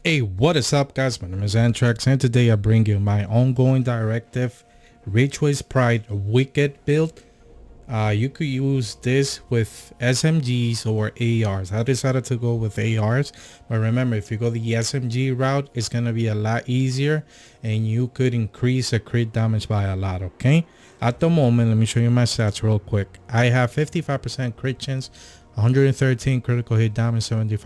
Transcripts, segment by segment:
Hey, what is up, guys? My name is Antrax, and today I bring you my ongoing Directive Ridgeways Pride Wicked build. You could use this with SMGs or ARs. I decided to go with ARs, but remember, if you go the SMG route, it's going to be a lot easier, and you could increase the crit damage by a lot, okay? At the moment, let me show you my stats real quick. I have 55% crit chance, 113 critical hit damage, 75%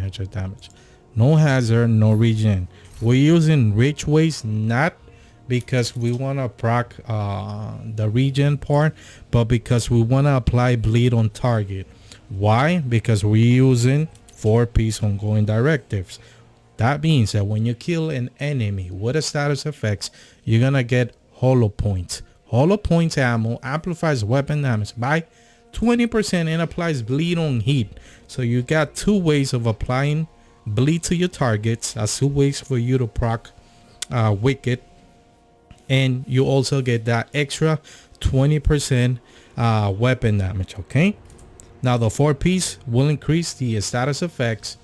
headshot damage. No hazard, no regen. We're using Ridgeways not because we want to proc the regen part, but because we want to apply bleed on target. Why? Because we're using 4-piece ongoing directives. That means that when you kill an enemy with a status effects, you're gonna get hollow points. Hollow points ammo amplifies weapon damage by 20% and applies bleed on heat. So you got 2 ways of applying bleed to your targets. That's 2 ways for you to proc wicked, and you also get that extra 20% weapon damage. Okay, now the 4-piece will increase the status effects.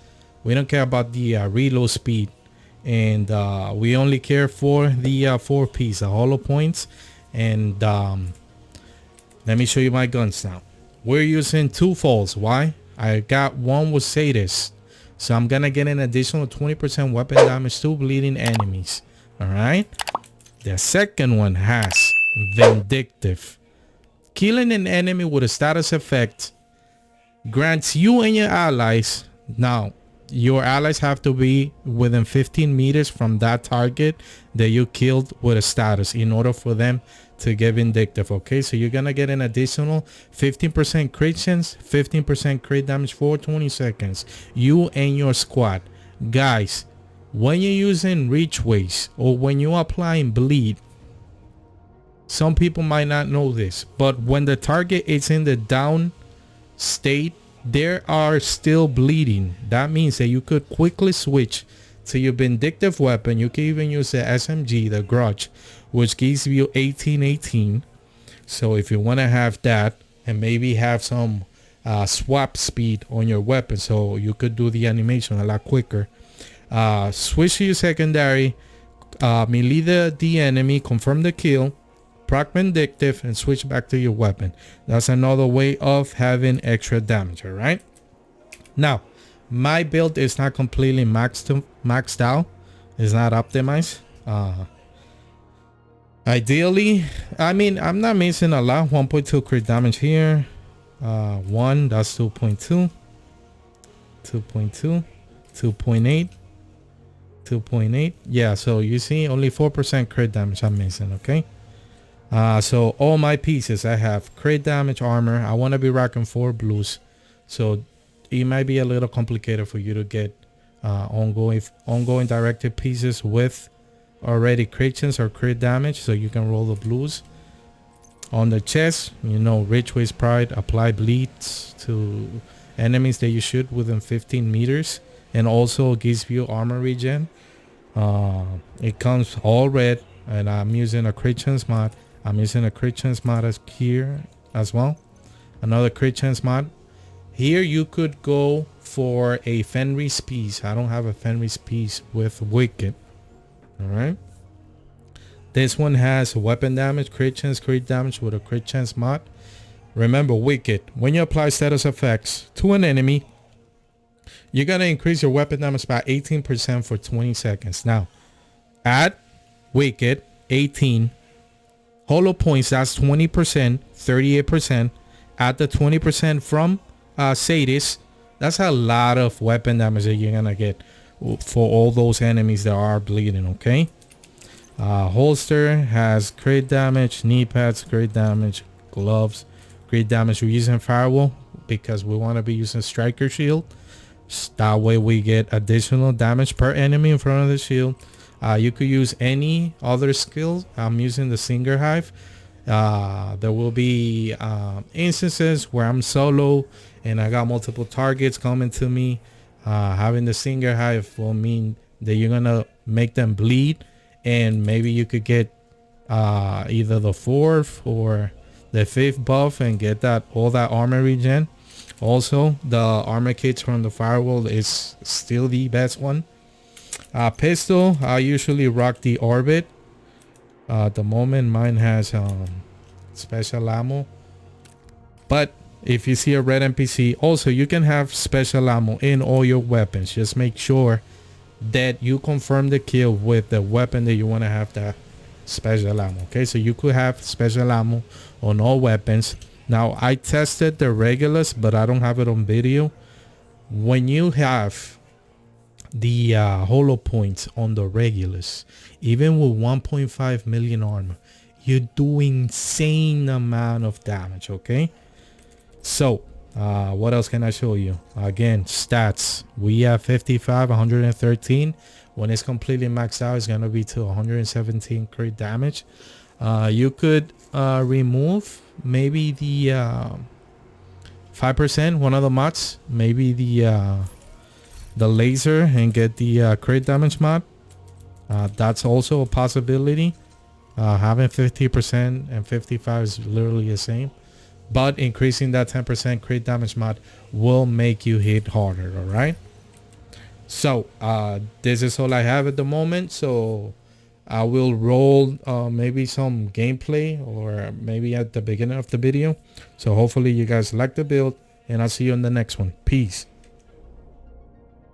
We don't care about the reload speed, and we only care for the 4-piece, the hollow points. And let me show you my guns now. We're using 2 folds. Why? I got one with sadist, so I'm gonna get an additional 20% weapon damage to bleeding enemies. All right, the second one has vindictive. Killing an enemy with a status effect grants you and your allies, now your allies have to be within 15 meters from that target that you killed with a status in order for them to get vindictive. Okay, so you're gonna get an additional 15% crit chance, 15% crit damage for 20 seconds, you and your squad. Guys, when you're using Ridgeways or when you're applying bleed, some people might not know this, but when the target is in the down state, they are still bleeding. That means that you could quickly switch to your vindictive weapon. You can even use the SMG, the Grudge, which gives you 18-18. So if you want to have that and maybe have some swap speed on your weapon, so you could do the animation a lot quicker, switch to your secondary, melee the enemy, confirm the kill, proc vindictive, and switch back to your weapon. That's another way of having extra damage. All right, now my build is not completely maxed out. It's not optimized. Ideally, I mean, I'm not missing a lot. 1.2 crit damage here, 1, that's 2.2, 2.2, 2.8, 2.8. Yeah, so you see only 4% crit damage I'm missing. Okay, so all my pieces, I have crit damage, armor. I want to be rocking 4 blues, so it might be a little complicated for you to get ongoing directed pieces with already crit chance or crit damage, so you can roll the blues. On the chest, you know, Ridgeways Pride, apply bleeds to enemies that you shoot within 15 meters, and also gives you armor regen. It comes all red, and I'm using a crit chance mod. I'm using a crit chance mod as here as well. Another crit chance mod. Here you could go for a Fenris piece. I don't have a Fenris piece with Wicked. All right. This one has weapon damage, crit chance, crit damage with a crit chance mod. Remember, Wicked, when you apply status effects to an enemy, you're gonna increase your weapon damage by 18% for 20 seconds. Now, add Wicked 18. Hollow points, that's 20%, 38%. Add the 20% from Sadist. That's a lot of weapon damage that you're gonna get for all those enemies that are bleeding. Okay, holster has crit damage, knee pads, crit damage, gloves, crit damage. We're using firewall because we want to be using striker shield. That way we get additional damage per enemy in front of the shield. You could use any other skills. I'm using the Singer Hive. There will be instances where I'm solo and I got multiple targets coming to me. Having the Singer Hive will mean that you're gonna make them bleed, and maybe you could get either the 4th or the 5th buff and get that all that armor regen. Also, the armor kits from the firewall is still the best one. Pistol, I usually rock the Orbit. At the moment mine has special ammo, but if you see a red NPC, also you can have special ammo in all your weapons. Just make sure that you confirm the kill with the weapon that you want to have that special ammo. Okay, so you could have special ammo on all weapons. Now I tested the regulars, but I don't have it on video. When you have the hollow points on the regulars, even with 1.5 million armor, you do insane amount of damage. Okay, so What else can I show you? Again, stats. We have 55, 113. When it's completely maxed out, it's gonna be to 117 crit damage. You could remove maybe the 5%, one of the mods, maybe the laser, and get the crit damage mod. That's also a possibility. Having 50% and 55 is literally the same, but increasing that 10% crit damage mod will make you hit harder. All right, so this is all I have at the moment. So I will roll maybe some gameplay or maybe at the beginning of the video. So hopefully you guys like the build, and I'll see you in the next one. Peace.